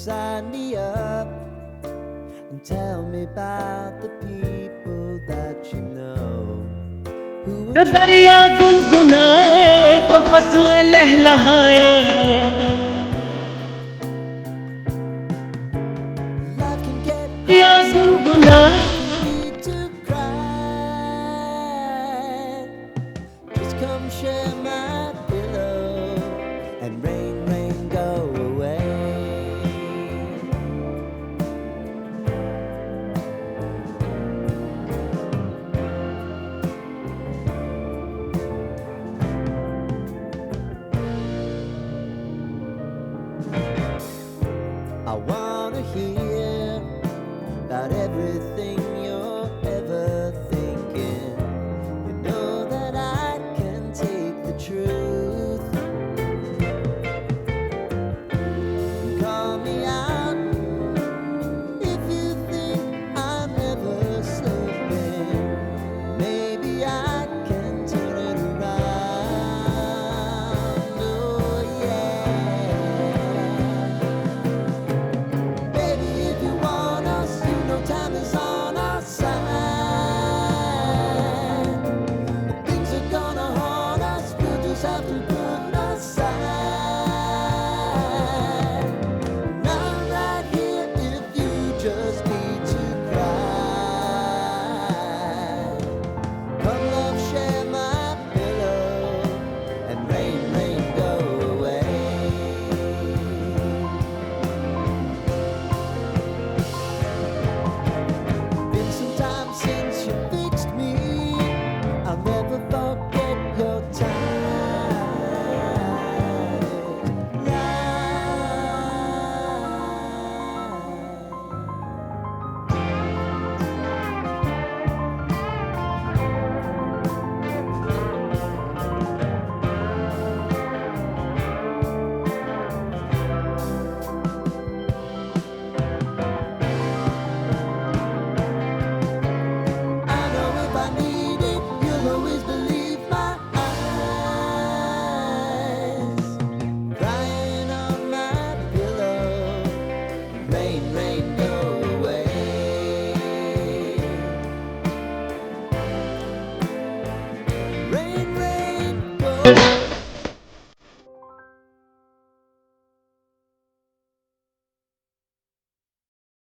sign me up and tell me about the people that you know who are दरिया गुनगुनाए तो फसलें लहलहाए life can get या hard गुनगुनाए if you need to cry. Just come share my pillow and rain, rain, go away. I wanna hear